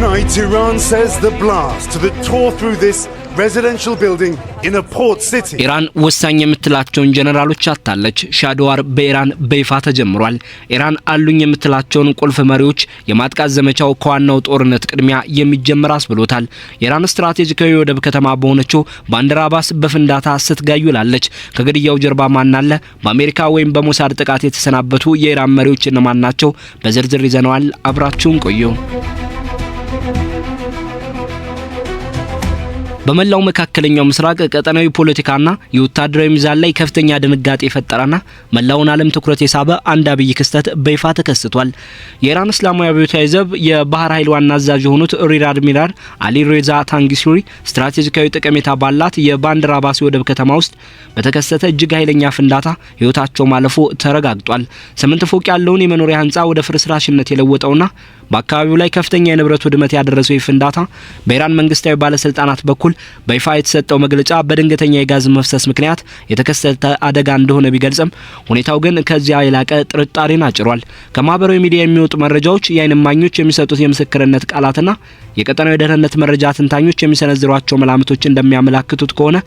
Tonight, Iran says the blast that tore through this residential building in a port city. ኢራን ወሳኝ የምትላቸውን ጀነራሎች አጣለች። ሻዶዋር በኢራን በይፋ ተጀምሯል። ኢራን አሉኝ የምትላቸውን ቁልፍ መሪዎች የማጥቃት ዘመቻው ከዋናው ጦርነት ቅድሚያ የሚጀምር አስብሎታል። ኢራን ስትራቴጂካዊ ወደብ ከተማ በሆነችው ባንደር አባስ በፍንዳታ ስትጋዩላለች። ከግድያው ጀርባ ማን አለ? በአሜሪካ ወይም በሞሳድ ጥቃት የተሰናበቱ የኢራን መሪዎች እነማን ናቸው? በዝርዝር ይዘነዋል። አብራችሁን ቆዩ። በመላው መካከለኛው ምስራቅ ቀጠናዊ ፖለቲካና የወታደራዊ ሚዛን ላይ ከፍተኛ ድንጋጤ የፈጠረና መላውን ዓለም ትኩረት የሳበ አንድ አብይ ክስተት በይፋ ተከስቷል። የኢራን እስላማዊ አብዮታዊ ዘብ የባህር ኃይል ዋና አዛዥ የሆኑት ሪር አድሚራል አሊ ሬዛ ታንጊሱሪ ስትራቴጂካዊ ጠቀሜታ ባላት የባንደር አባስ ወደብ ከተማ ውስጥ በተከሰተ እጅግ ኃይለኛ ፍንዳታ ህይወታቸው ማለፉ ተረጋግጧል። 8 ፎቅ ያለውን የመኖሪያ ህንጻ ወደ ፍርስራሽነት የለወጠውና በአካባቢው ላይ ከፍተኛ የንብረት ውድመት ያደረሰው ፍንዳታ በኢራን መንግስታዊ ባለስልጣናት በኩል በይፋ የተሰጠው መግለጫ በድንገተኛ የጋዝ መፍሰስ ምክንያት የተከሰተ አደጋ እንደሆነ ቢገልጽም ሁኔታው ግን ከዚያ የላቀ ጥርጣሬን አጭሯል። ከማህበራዊ ሚዲያ የሚወጡ መረጃዎች የዓይን እማኞች የሚሰጡት የምስክርነት ቃላትና የቀጠናው የደህንነት መረጃ ተንታኞች የሚሰነዝሯቸው መላምቶች እንደሚያመላክቱት ከሆነ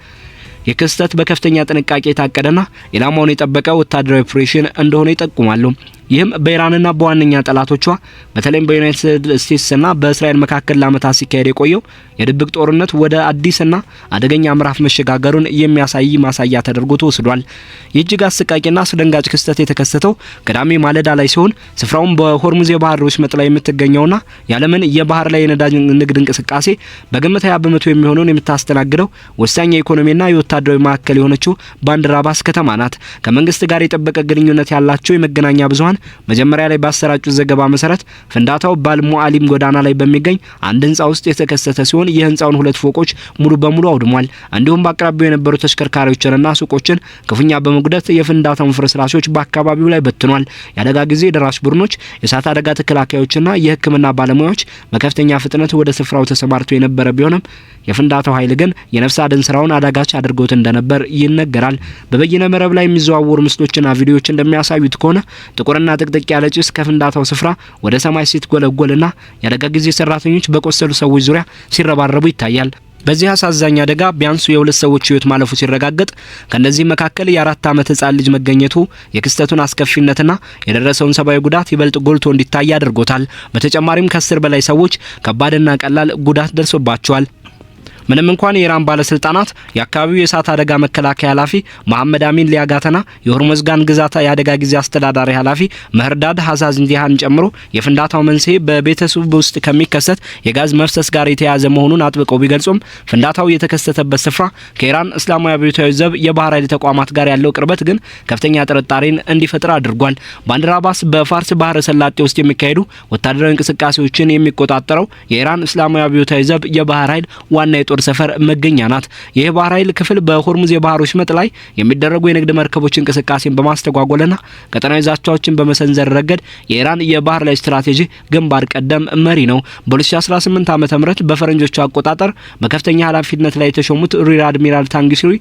የክስተት በከፍተኛ ጥንቃቄ የታቀደና ኢላማውን የጠበቀ ወታደራዊ ኦፕሬሽን እንደሆነ ይጠቁማሉ። ይህም በኢራንና በዋነኛ ጠላቶቿ በተለይም በዩናይትድ ስቴትስና በእስራኤል መካከል ለዓመታት ሲካሄድ የቆየው የድብቅ ጦርነት ወደ አዲስና አደገኛ ምዕራፍ መሸጋገሩን የሚያሳይ ማሳያ ተደርጎ ተወስዷል። የእጅግ አስቃቂና አስደንጋጭ ክስተት የተከሰተው ቅዳሜ ማለዳ ላይ ሲሆን ስፍራውም በሆርሙዝ የባህር ወሽመጥ ላይ የምትገኘውና የዓለምን የባህር ላይ የነዳጅ ንግድ እንቅስቃሴ በግምት 20% የሚሆነውን የምታስተናግደው ወሳኝ የኢኮኖሚና የወታደራዊ ማዕከል የሆነችው ባንደር አባስ ከተማ ናት። ከመንግስት ጋር የጠበቀ ግንኙነት ያላቸው የመገናኛ ብዙሃን መጀመሪያ ላይ ባሰራጩት ዘገባ መሰረት ፍንዳታው ባልሙአሊም ጎዳና ላይ በሚገኝ አንድ ህንጻ ውስጥ የተከሰተ ሲሆን የህንጻውን 2 ፎቆች ሙሉ በሙሉ አውድሟል። እንዲሁም በአቅራቢያው የነበሩ ተሽከርካሪዎችንና ሱቆችን ክፉኛ በመጉዳት የፍንዳታውን ፍርስራሾች በአካባቢው ላይ በትኗል። የአደጋ ጊዜ ደራሽ ቡድኖች፣ የእሳት አደጋ ተከላካዮችና የህክምና ባለሙያዎች በከፍተኛ ፍጥነት ወደ ስፍራው ተሰማርተው የነበረ ቢሆንም የፍንዳታው ኃይል ግን የነፍስ አድን ስራውን አዳጋች አድርጎት እንደነበር ይነገራል። በበይነ መረብ ላይ የሚዘዋወሩ ምስሎችና ቪዲዮዎች እንደሚያሳዩት ከሆነ ጥቁርና ጥቅጥቅ ያለ ጭስ ከፍንዳታው ስፍራ ወደ ሰማይ ሲትጎለጎልና የአደጋ ጊዜ ሰራተኞች በቆሰሉ ሰዎች ዙሪያ ሲረባረቡ ይታያል። በዚህ አሳዛኝ አደጋ ቢያንስ የ2 ሰዎች ህይወት ማለፉ ሲረጋገጥ ከነዚህ መካከል የ4 ዓመት ህጻን ልጅ መገኘቱ የክስተቱን አስከፊነትና የደረሰውን ሰብአዊ ጉዳት ይበልጥ ጎልቶ እንዲታይ አድርጎታል። በተጨማሪም ከ10 በላይ ሰዎች ከባድና ቀላል ጉዳት ደርሶባቸዋል። ምንም እንኳን የኢራን ባለስልጣናት የአካባቢው የእሳት አደጋ መከላከያ ኃላፊ መሐመድ አሚን ሊያጋተና የሆርሙዝጋን ግዛት የአደጋ ጊዜ አስተዳዳሪ ኃላፊ መህርዳድ ሀሳዝንዲሃን ጨምሮ የፍንዳታው መንስኤ በቤተሰብ ውስጥ ከሚከሰት የጋዝ መፍሰስ ጋር የተያያዘ መሆኑን አጥብቀው ቢገልጹም ፍንዳታው የተከሰተበት ስፍራ ከኢራን እስላማዊ አብዮታዊ ዘብ የባህር ኃይል ተቋማት ጋር ያለው ቅርበት ግን ከፍተኛ ጥርጣሬን እንዲፈጥር አድርጓል። ባንደር አባስ በፋርስ ባህረ ሰላጤ ውስጥ የሚካሄዱ ወታደራዊ እንቅስቃሴዎችን የሚቆጣጠረው የኢራን እስላማዊ አብዮታዊ ዘብ የባህር ኃይል ዋና ጦር ሰፈር መገኛ ናት። ይህ ባህር ኃይል ክፍል በሆርሙዝ የባህር ወሽመጥ ላይ የሚደረጉ የንግድ መርከቦች እንቅስቃሴን በማስተጓጎልና ቀጠናዊ ዛቻዎችን በመሰንዘር ረገድ የኢራን የባህር ላይ ስትራቴጂ ግንባር ቀደም መሪ ነው። በ2018 ዓ.ም በፈረንጆቹ አቆጣጠር በከፍተኛ ኃላፊነት ላይ የተሾሙት ሪር አድሚራል ታንጊሱሪ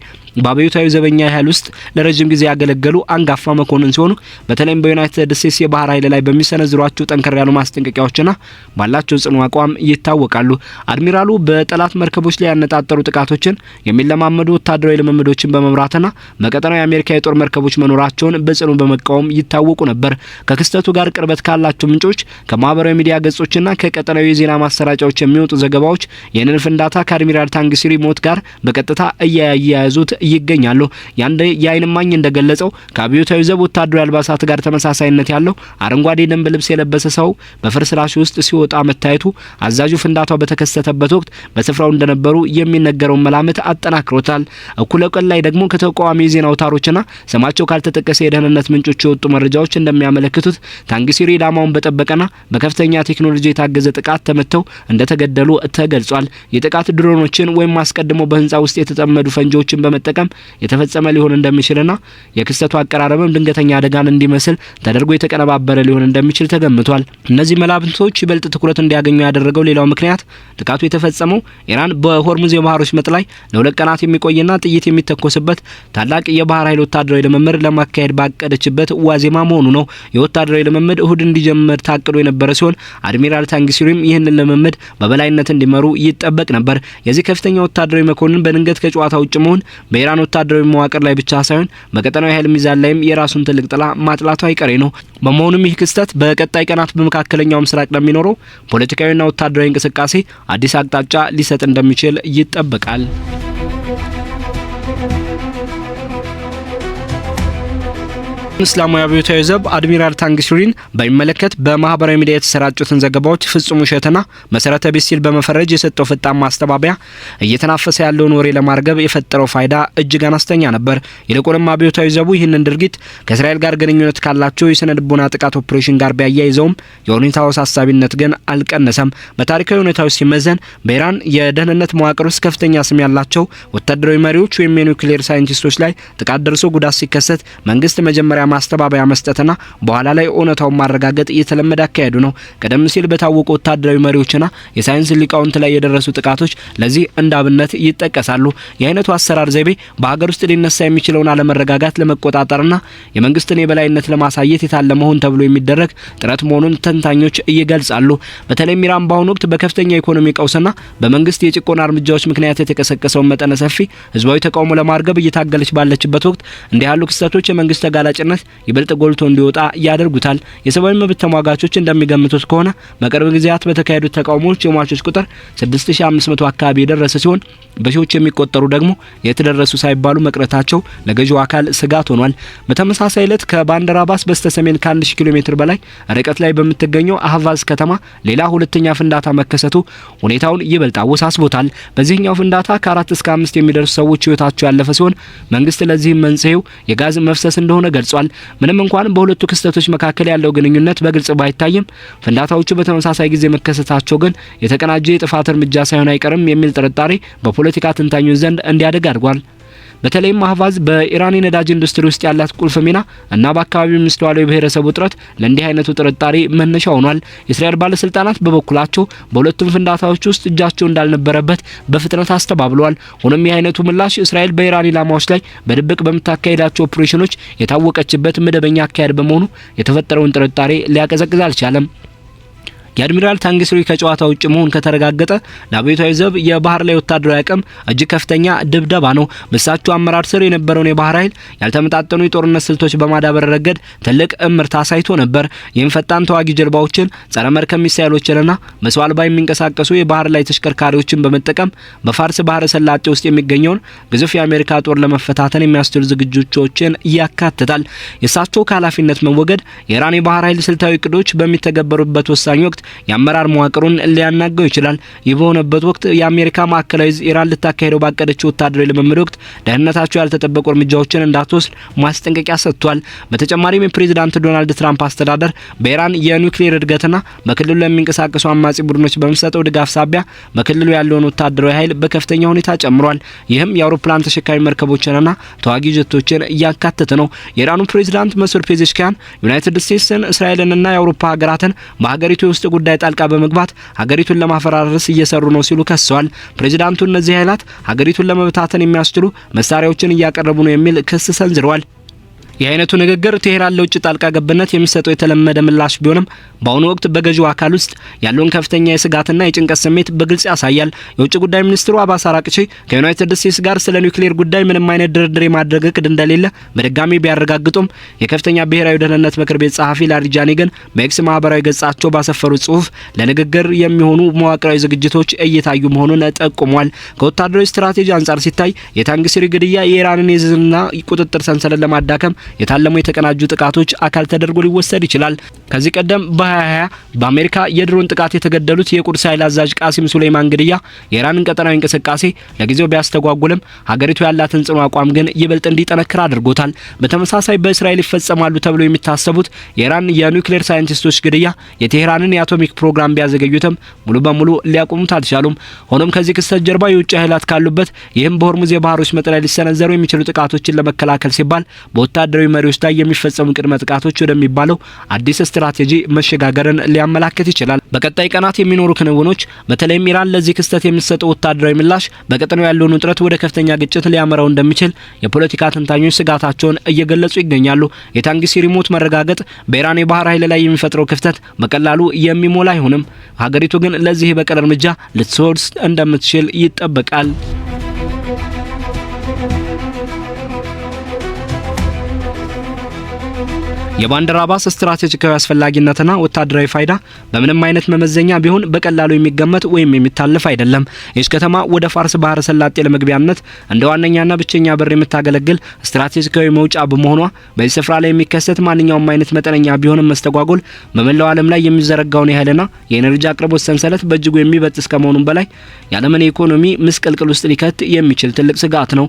በአብዮታዊ ዘበኛ ኃይል ውስጥ ለረጅም ጊዜ ያገለገሉ አንጋፋ መኮንን ሲሆኑ በተለይም በዩናይትድ ስቴትስ የባህር ኃይል ላይ በሚሰነዝሯቸው ጠንከር ያሉ ማስጠንቀቂያዎችና ባላቸው ጽኑ አቋም ይታወቃሉ። አድሚራሉ በጠላት መርከቦች ላይ ያነጣጠሩ ጥቃቶችን የሚለማመዱ ወታደራዊ ልምምዶችን በመምራትና በቀጠናው የአሜሪካ የጦር መርከቦች መኖራቸውን በጽኑ በመቃወም ይታወቁ ነበር። ከክስተቱ ጋር ቅርበት ካላቸው ምንጮች፣ ከማህበራዊ ሚዲያ ገጾችና ከቀጠናዊ የዜና ማሰራጫዎች የሚወጡ ዘገባዎች ይህንን ፍንዳታ ከአድሚራል ታንጊሱሪ ሞት ጋር በቀጥታ እያያያዙት ይገኛሉ። ያንደ የዓይን እማኝ እንደገለጸው ከአብዮታዊ ዘብ ወታደራዊ አልባሳት ጋር ተመሳሳይነት ያለው አረንጓዴ ደንብ ልብስ የለበሰ ሰው በፍርስራሽ ውስጥ ሲወጣ መታየቱ አዛዡ ፍንዳታው በተከሰተበት ወቅት በስፍራው እንደነበሩ የሚነገረው መላምት አጠናክሮታል። እኩለ ቀን ላይ ደግሞ ከተቃዋሚ የዜና አውታሮችና ስማቸው ካልተጠቀሰ የደህንነት ምንጮች የወጡ መረጃዎች እንደሚያመለክቱት ታንጊሱሪ ኢላማውን በጠበቀና በከፍተኛ ቴክኖሎጂ የታገዘ ጥቃት ተመተው እንደተገደሉ ተገልጿል። የጥቃት ድሮኖችን ወይም አስቀድሞ በህንጻ ውስጥ የተጠመዱ ፈንጂዎችን በመጠቀም የተፈጸመ ሊሆን እንደሚችልና የክስተቱ አቀራረብም ድንገተኛ አደጋን እንዲመስል ተደርጎ የተቀነባበረ ሊሆን እንደሚችል ተገምቷል። እነዚህ መላምቶች ይበልጥ ትኩረት እንዲያገኙ ያደረገው ሌላው ምክንያት ጥቃቱ የተፈጸመው ኢራን በሆርሙዝ የባህር ወሽመጥ ላይ ለሁለት ቀናት የሚቆይና ጥይት የሚተኮስበት ታላቅ የባህር ኃይል ወታደራዊ ልምምድ ለማካሄድ ባቀደችበት ዋዜማ መሆኑ ነው። የወታደራዊ ልምምድ እሁድ እንዲጀምር ታቅዶ የነበረ ሲሆን አድሚራል ታንግሲሪም ይህንን ልምምድ በበላይነት እንዲመሩ ይጠበቅ ነበር። የዚህ ከፍተኛ ወታደራዊ መኮንን በድንገት ከጨዋታ ውጭ መሆን በኢራን ወታደራዊ መዋቅር ላይ ብቻ ሳይሆን በቀጠናዊ ኃይል ሚዛን ላይም የራሱን ትልቅ ጥላ ማጥላቱ አይቀሬ ነው። በመሆኑም ይህ ክስተት በቀጣይ ቀናት በመካከለኛው ምስራቅ ለሚኖረው ፖለቲካዊና ወታደራዊ እንቅስቃሴ አዲስ አቅጣጫ ሊሰጥ እንደሚችል ይጠበቃል። እስላማዊ አብዮታዊ ዘብ አድሚራል ታንግሲሪን በሚመለከት በማህበራዊ ሚዲያ የተሰራጩትን ዘገባዎች ፍጹም ውሸትና መሰረተ ቢስ ሲል በመፈረጅ የሰጠው ፈጣን ማስተባበያ እየተናፈሰ ያለውን ወሬ ለማርገብ የፈጠረው ፋይዳ እጅግ አነስተኛ ነበር። ይልቁንም አብዮታዊ ዘቡ ይህንን ድርጊት ከእስራኤል ጋር ግንኙነት ካላቸው የስነ ልቦና ጥቃት ኦፕሬሽን ጋር ቢያያይዘውም የሁኔታው አሳሳቢነት ግን አልቀነሰም። በታሪካዊ ሁኔታዎች ሲመዘን በኢራን የደህንነት መዋቅር ውስጥ ከፍተኛ ስም ያላቸው ወታደራዊ መሪዎች ወይም የኒውክሌር ሳይንቲስቶች ላይ ጥቃት ደርሶ ጉዳት ሲከሰት መንግስት መጀመሪያ ማስተባበያ መስጠትና በኋላ ላይ እውነታውን ማረጋገጥ የተለመደ አካሄዱ ነው። ቀደም ሲል በታወቁ ወታደራዊ መሪዎችና የሳይንስ ሊቃውንት ላይ የደረሱ ጥቃቶች ለዚህ እንደ አብነት ይጠቀሳሉ። የአይነቱ አሰራር ዘይቤ በሀገር ውስጥ ሊነሳ የሚችለውን አለመረጋጋት ለመቆጣጠርና የመንግስትን የበላይነት ለማሳየት የታለመ ሆን ተብሎ የሚደረግ ጥረት መሆኑን ተንታኞች ይገልጻሉ። በተለይም ኢራን በአሁኑ ወቅት በከፍተኛ ኢኮኖሚ ቀውስና በመንግስት የጭቆና እርምጃዎች ምክንያት የተቀሰቀሰውን መጠነ ሰፊ ህዝባዊ ተቃውሞ ለማርገብ እየታገለች ባለችበት ወቅት እንዲህ ያሉ ክስተቶች የመንግስት ተጋላጭነት ይበልጥ ጎልቶ እንዲወጣ ያደርጉታል። የሰብአዊ መብት ተሟጋቾች እንደሚገምቱት ከሆነ በቅርብ ጊዜያት በተካሄዱት ተቃውሞዎች የሟቾች ቁጥር 6500 አካባቢ የደረሰ ሲሆን በሺዎች የሚቆጠሩ ደግሞ የተደረሱ ሳይባሉ መቅረታቸው ለገዢው አካል ስጋት ሆኗል። በተመሳሳይ ዕለት ከባንደር አባስ በስተሰሜን ከ1000 ኪሎ ሜትር በላይ ርቀት ላይ በምትገኘው አህቫዝ ከተማ ሌላ ሁለተኛ ፍንዳታ መከሰቱ ሁኔታውን ይበልጥ አወሳስቦታል። በዚህኛው ፍንዳታ ከ4 እስከ 5 የሚደርሱ ሰዎች ህይወታቸው ያለፈ ሲሆን መንግስት ለዚህም መንስኤው የጋዝ መፍሰስ እንደሆነ ገልጿል። ምንም እንኳን በሁለቱ ክስተቶች መካከል ያለው ግንኙነት በግልጽ ባይታይም ፍንዳታዎቹ በተመሳሳይ ጊዜ መከሰታቸው ግን የተቀናጀ የጥፋት እርምጃ ሳይሆን አይቀርም የሚል ጥርጣሬ በፖለቲካ ተንታኞች ዘንድ እንዲያደግ አድርጓል። በተለይም አህቫዝ በኢራን የነዳጅ ኢንዱስትሪ ውስጥ ያላት ቁልፍ ሚና እና በአካባቢው የሚስተዋለው የብሔረሰቡ ውጥረት ለእንዲህ አይነቱ ጥርጣሬ መነሻ ሆኗል። የእስራኤል ባለስልጣናት በበኩላቸው በሁለቱም ፍንዳታዎች ውስጥ እጃቸው እንዳልነበረበት በፍጥነት አስተባብለዋል። ሆኖም ይህ አይነቱ ምላሽ እስራኤል በኢራን ኢላማዎች ላይ በድብቅ በምታካሄዳቸው ኦፕሬሽኖች የታወቀችበት መደበኛ አካሄድ በመሆኑ የተፈጠረውን ጥርጣሬ ሊያቀዘቅዝ አልቻለም። የአድሚራል ታንግሲሪ ከጨዋታ ውጭ መሆን ከተረጋገጠ ለአብዮታዊ ዘብ የባህር ላይ ወታደራዊ አቅም እጅግ ከፍተኛ ድብደባ ነው። በእሳቸው አመራር ስር የነበረውን የባህር ኃይል ያልተመጣጠኑ የጦርነት ስልቶች በማዳበር ረገድ ትልቅ እምርታ አሳይቶ ነበር። ይህም ፈጣን ተዋጊ ጀልባዎችን፣ ጸረ መርከብ ሚሳይሎችንና መስዋዕት አልባ የሚንቀሳቀሱ የባህር ላይ ተሽከርካሪዎችን በመጠቀም በፋርስ ባህረ ሰላጤ ውስጥ የሚገኘውን ግዙፍ የአሜሪካ ጦር ለመፈታተን የሚያስችሉ ዝግጁዎችን ያካትታል። የእሳቸው ከኃላፊነት መወገድ የኢራን የባህር ኃይል ስልታዊ እቅዶች በሚተገበሩበት ወሳኝ ወቅት የአመራር መዋቅሩን ሊያናገው ይችላል። ይህ በሆነበት ወቅት የአሜሪካ ማዕከላዊ ኢራን ልታካሄደው ባቀደችው ወታደራዊ ልምምድ ወቅት ደህንነታቸው ያልተጠበቁ እርምጃዎችን እንዳትወስድ ማስጠንቀቂያ ሰጥቷል። በተጨማሪም የፕሬዝዳንት ዶናልድ ትራምፕ አስተዳደር በኢራን የኒውክሌር እድገትና በክልሉ ለሚንቀሳቀሱ አማጺ ቡድኖች በሚሰጠው ድጋፍ ሳቢያ በክልሉ ያለውን ወታደራዊ ኃይል በከፍተኛ ሁኔታ ጨምሯል። ይህም የአውሮፕላን ተሸካሚ መርከቦችንና ተዋጊ ጀቶችን እያካተተ ነው። የኢራኑ ፕሬዝዳንት መሱድ ፔዜሽኪያን ዩናይትድ ስቴትስን፣ እስራኤልንና የአውሮፓ ሀገራትን በሀገሪቱ ውስጥ ጉዳይ ጣልቃ በመግባት ሀገሪቱን ለማፈራረስ እየሰሩ ነው ሲሉ ከሰዋል። ፕሬዝዳንቱ እነዚህ ኃይላት ሀገሪቱን ለመበታተን የሚያስችሉ መሳሪያዎችን እያቀረቡ ነው የሚል ክስ ሰንዝረዋል። የአይነቱ ንግግር ቴህራን ለውጭ ጣልቃ ገብነት የሚሰጠው የተለመደ ምላሽ ቢሆንም በአሁኑ ወቅት በገዢው አካል ውስጥ ያለውን ከፍተኛ የስጋትና የጭንቀት ስሜት በግልጽ ያሳያል። የውጭ ጉዳይ ሚኒስትሩ አባስ አራቅቺ ከዩናይትድ ስቴትስ ጋር ስለ ኒውክሌር ጉዳይ ምንም አይነት ድርድር የማድረግ እቅድ እንደሌለ በድጋሚ ቢያረጋግጡም የከፍተኛ ብሔራዊ ደህንነት ምክር ቤት ጸሐፊ ላሪጃኒ ግን በኤክስ ማህበራዊ ገጻቸው ባሰፈሩት ጽሁፍ ለንግግር የሚሆኑ መዋቅራዊ ዝግጅቶች እየታዩ መሆኑን ጠቁሟል። ከወታደራዊ ስትራቴጂ አንጻር ሲታይ የታንግሲሪ ግድያ የኢራንን የዝና ቁጥጥር ሰንሰለት ለማዳከም የታለሙ የተቀናጁ ጥቃቶች አካል ተደርጎ ሊወሰድ ይችላል። ከዚህ ቀደም በ2020 በአሜሪካ የድሮን ጥቃት የተገደሉት የቁድስ ኃይል አዛዥ ቃሲም ሱሌይማን ግድያ የኢራንን ቀጠናዊ እንቅስቃሴ ለጊዜው ቢያስተጓጉልም ሀገሪቱ ያላትን ጽኑ አቋም ግን ይበልጥ እንዲጠነክር አድርጎታል። በተመሳሳይ በእስራኤል ይፈጸማሉ ተብሎ የሚታሰቡት የኢራን የኒውክሌር ሳይንቲስቶች ግድያ የቴህራንን የአቶሚክ ፕሮግራም ቢያዘገዩትም ሙሉ በሙሉ ሊያቆሙት አልቻሉም። ሆኖም ከዚህ ክስተት ጀርባ የውጭ ኃይላት ካሉበት ይህም በሆርሙዝ የባህሮች መጠለያ ሊሰነዘሩ የሚችሉ ጥቃቶችን ለመከላከል ሲባል በወታደራዊ በወታደራዊ መሪዎች ላይ የሚፈጸሙ ቅድመ ጥቃቶች ወደሚባለው አዲስ ስትራቴጂ መሸጋገርን ሊያመላክት ይችላል። በቀጣይ ቀናት የሚኖሩ ክንውኖች በተለይም ኢራን ለዚህ ክስተት የሚሰጠው ወታደራዊ ምላሽ በቀጠናው ያለውን ውጥረት ወደ ከፍተኛ ግጭት ሊያመራው እንደሚችል የፖለቲካ ተንታኞች ስጋታቸውን እየገለጹ ይገኛሉ። የታንጊስ ሪሞት መረጋገጥ በኢራን የባህር ኃይል ላይ የሚፈጥረው ክፍተት በቀላሉ የሚሞላ አይሆንም። ሀገሪቱ ግን ለዚህ የበቀል እርምጃ ልትወስድ እንደምትችል ይጠበቃል። የባንደር አባስ ስትራቴጂካዊ አስፈላጊነትና ወታደራዊ ፋይዳ በምንም አይነት መመዘኛ ቢሆን በቀላሉ የሚገመት ወይም የሚታለፍ አይደለም። ይህች ከተማ ወደ ፋርስ ባህረ ሰላጤ ለመግቢያነት እንደ ዋነኛና ብቸኛ በር የምታገለግል ስትራቴጂካዊ መውጫ በመሆኗ በዚህ ስፍራ ላይ የሚከሰት ማንኛውም አይነት መጠነኛ ቢሆንም መስተጓጎል በመላው ዓለም ላይ የሚዘረጋውን የኃይልና የኤነርጂ አቅርቦት ሰንሰለት በእጅጉ የሚበጥስ ከመሆኑም በላይ የዓለምን ኢኮኖሚ ምስቅልቅል ውስጥ ሊከት የሚችል ትልቅ ስጋት ነው።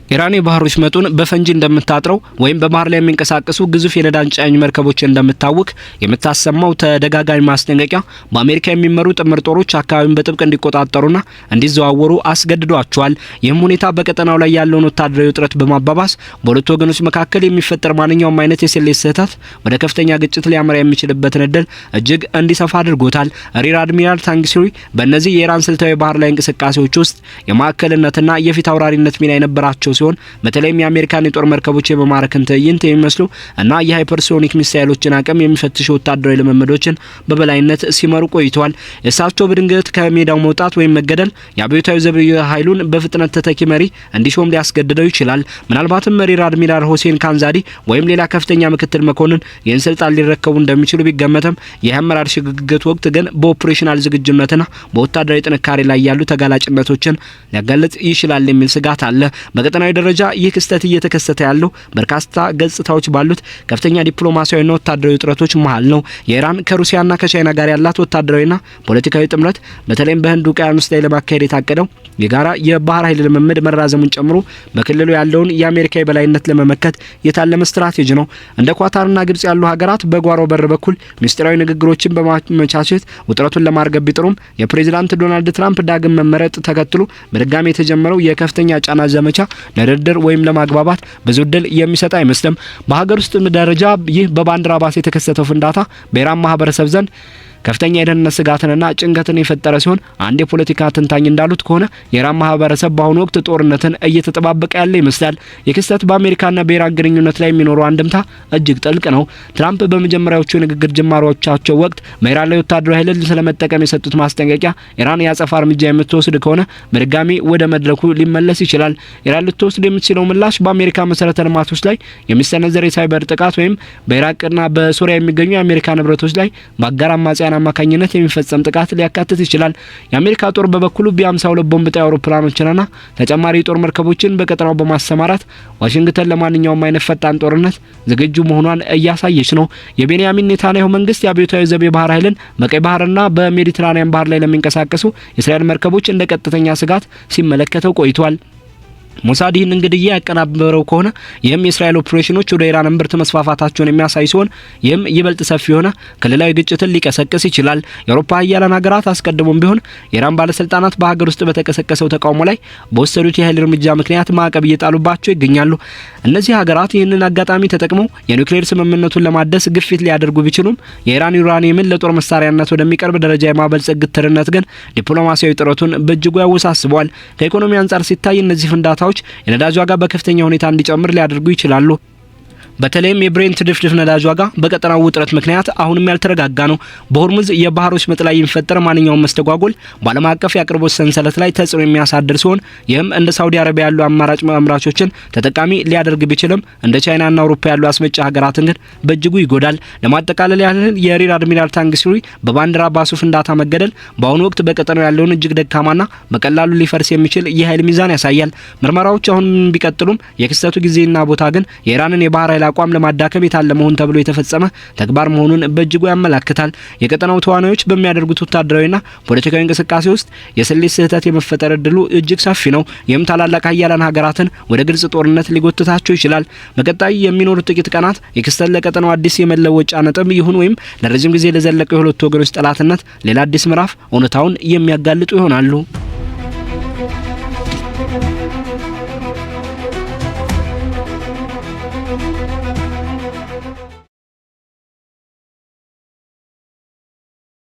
ኢራን የባህር ወሽመጡን በፈንጂ እንደምታጥረው ወይም በባህር ላይ የሚንቀሳቀሱ ግዙፍ የነዳጅ ጫኝ መርከቦች እንደምታውቅ የምታሰማው ተደጋጋሚ ማስጠንቀቂያ በአሜሪካ የሚመሩ ጥምር ጦሮች አካባቢውን በጥብቅ እንዲቆጣጠሩና እንዲዘዋወሩ አስገድዷቸዋል። ይህም ሁኔታ በቀጠናው ላይ ያለውን ወታደራዊ ውጥረት በማባባስ በሁለቱ ወገኖች መካከል የሚፈጠር ማንኛውም አይነት የስሌት ስህተት ወደ ከፍተኛ ግጭት ሊያመራ የሚችልበትን እድል እጅግ እንዲሰፋ አድርጎታል። ሪር አድሚራል ታንግስሪ በእነዚህ የኢራን ስልታዊ ባህር ላይ እንቅስቃሴዎች ውስጥ የማዕከልነትና የፊት አውራሪነት ሚና የነበራቸው ሲሆን በተለይም የአሜሪካን የጦር መርከቦች የመማረክን ትዕይንት የሚመስሉ እና የሃይፐርሶኒክ ሚሳኤሎችን አቅም የሚፈትሹ ወታደራዊ ልምምዶችን በበላይነት ሲመሩ ቆይተዋል። እሳቸው በድንገት ከሜዳው መውጣት ወይም መገደል የአብዮታዊ ዘብ ኃይሉን በፍጥነት ተተኪ መሪ እንዲሾም ሊያስገድደው ይችላል። ምናልባትም ሪር አድሚራል ሁሴን ካንዛዲ ወይም ሌላ ከፍተኛ ምክትል መኮንን ይህን ስልጣን ሊረከቡ እንደሚችሉ ቢገመተም የአመራር ሽግግር ወቅት ግን በኦፕሬሽናል ዝግጁነትና በወታደራዊ ጥንካሬ ላይ ያሉ ተጋላጭነቶችን ሊያጋልጥ ይችላል የሚል ስጋት አለ። በቀጠናዊ ደረጃ ይህ ክስተት እየተከሰተ ያለው በርካታ ገጽታዎች ባሉት ከፍተኛ ዲፕሎማሲያዊና ወታደራዊ ውጥረቶች መሃል ነው። የኢራን ከሩሲያና ከቻይና ጋር ያላት ወታደራዊና ፖለቲካዊ ጥምረት በተለይም በህንድ ውቅያኖስ ላይ ለማካሄድ የታቀደው የጋራ የባህር ኃይል ልምምድ መራዘሙን ጨምሮ በክልሉ ያለውን የአሜሪካ የበላይነት ለመመከት የታለመ ስትራቴጂ ነው። እንደ ኳታርና ግብጽ ያሉ ሀገራት በጓሮ በር በኩል ሚስጥራዊ ንግግሮችን በማመቻቸት ውጥረቱን ለማርገብ ቢጥሩም የፕሬዝዳንት ዶናልድ ትራምፕ ዳግም መመረጥ ተከትሎ በድጋሚ የተጀመረው የከፍተኛ ጫና ዘመቻ ለድርድር ወይም ለማግባባት ብዙ እድል የሚሰጥ አይመስልም። በሀገር ውስጥ ደረጃ ይህ በባንደር አባስ የተከሰተው ፍንዳታ በኢራን ማህበረሰብ ዘንድ ከፍተኛ የደህንነት ስጋትንና ጭንቀትን የፈጠረ ሲሆን አንድ የፖለቲካ ተንታኝ እንዳሉት ከሆነ የኢራን ማህበረሰብ በአሁኑ ወቅት ጦርነትን እየተጠባበቀ ያለ ይመስላል። የክስተት በአሜሪካና በኢራን ግንኙነት ላይ የሚኖረው አንድምታ እጅግ ጥልቅ ነው። ትራምፕ በመጀመሪያዎቹ የንግግር ጅማሮቻቸው ወቅት በኢራን ላይ ወታደራዊ ኃይልን ስለመጠቀም የሰጡት ማስጠንቀቂያ ኢራን የአጸፋ እርምጃ የምትወስድ ከሆነ በድጋሚ ወደ መድረኩ ሊመለስ ይችላል። ኢራን ልትወስድ የምትችለው ምላሽ በአሜሪካ መሰረተ ልማቶች ላይ የሚሰነዘር የሳይበር ጥቃት ወይም በኢራቅና በሶሪያ የሚገኙ የአሜሪካ ንብረቶች ላይ በአጋር አማጽያን አማካኝነት የሚፈጸም ጥቃት ሊያካትት ይችላል። የአሜሪካ ጦር በበኩሉ ቢ52 ቦምብ ጣይ አውሮፕላኖችንና ተጨማሪ የጦር መርከቦችን በቀጠናው በማሰማራት ዋሽንግተን ለማንኛውም አይነት ፈጣን ጦርነት ዝግጁ መሆኗን እያሳየች ነው። የቤንያሚን ኔታንያሁ መንግስት የአብዮታዊ ዘብ የባህር ኃይልን በቀይ ባህርና በሜዲትራኒያን ባህር ላይ ለሚንቀሳቀሱ የእስራኤል መርከቦች እንደ ቀጥተኛ ስጋት ሲመለከተው ቆይቷል። ሞሳድ ይህን እንግዲህ ያቀናበረው ከሆነ ይህም የእስራኤል ኦፕሬሽኖች ወደ ኢራን እምብርት መስፋፋታቸውን የሚያሳይ ሲሆን ይህም ይበልጥ ሰፊ የሆነ ክልላዊ ግጭትን ሊቀሰቅስ ይችላል። የአውሮፓ ሀያላን ሀገራት አስቀድሞም ቢሆን የኢራን ባለስልጣናት በሀገር ውስጥ በተቀሰቀሰው ተቃውሞ ላይ በወሰዱት የኃይል እርምጃ ምክንያት ማዕቀብ እየጣሉባቸው ይገኛሉ። እነዚህ ሀገራት ይህንን አጋጣሚ ተጠቅመው የኒውክሌር ስምምነቱን ለማደስ ግፊት ሊያደርጉ ቢችሉም የኢራን ዩራኒየምን ለጦር መሳሪያነት ወደሚቀርብ ደረጃ የማበልጸግ ግትርነት ግን ዲፕሎማሲያዊ ጥረቱን በእጅጉ ያወሳስበዋል። ከኢኮኖሚ አንጻር ሲታይ እነዚህ ፍንዳታዎች የነዳጅ ዋጋ በከፍተኛ ሁኔታ እንዲጨምር ሊያደርጉ ይችላሉ። በተለይም የብሬንት ድፍድፍ ነዳጅ ዋጋ በቀጠናው ውጥረት ምክንያት አሁንም ያልተረጋጋ ነው። በሆርሙዝ የባህር ወሽመጥ ላይ የሚፈጠር ማንኛውም መስተጓጎል በዓለም አቀፍ የአቅርቦት ሰንሰለት ላይ ተጽዕኖ የሚያሳድር ሲሆን ይህም እንደ ሳውዲ አረቢያ ያሉ አማራጭ አምራቾችን ተጠቃሚ ሊያደርግ ቢችልም እንደ ቻይናና አውሮፓ ያሉ አስመጪ ሀገራትን ግን በእጅጉ ይጎዳል። ለማጠቃለል ያህል የሪር አድሚራል ታንግስሪ በባንደር አባሱ ፍንዳታ መገደል በአሁኑ ወቅት በቀጠናው ያለውን እጅግ ደካማና በቀላሉ ሊፈርስ የሚችል የኃይል ሚዛን ያሳያል። ምርመራዎች አሁን ቢቀጥሉም የክስተቱ ጊዜና ቦታ ግን የኢራንን የባህር ኃይል አቋም ለማዳከም የታለመውን ተብሎ የተፈጸመ ተግባር መሆኑን በእጅጉ ያመላክታል። የቀጠናው ተዋናዮች በሚያደርጉት ወታደራዊና ፖለቲካዊ እንቅስቃሴ ውስጥ የስሌት ስህተት የመፈጠር እድሉ እጅግ ሰፊ ነው። ይህም ታላላቅ ሀያላን ሀገራትን ወደ ግልጽ ጦርነት ሊጎትታቸው ይችላል። በቀጣይ የሚኖሩት ጥቂት ቀናት የክስተት ለቀጠናው አዲስ የመለወጫ ነጥብ ይሁን ወይም ለረጅም ጊዜ ለዘለቀው የሁለቱ ወገኖች ጠላትነት ሌላ አዲስ ምዕራፍ እውነታውን የሚያጋልጡ ይሆናሉ።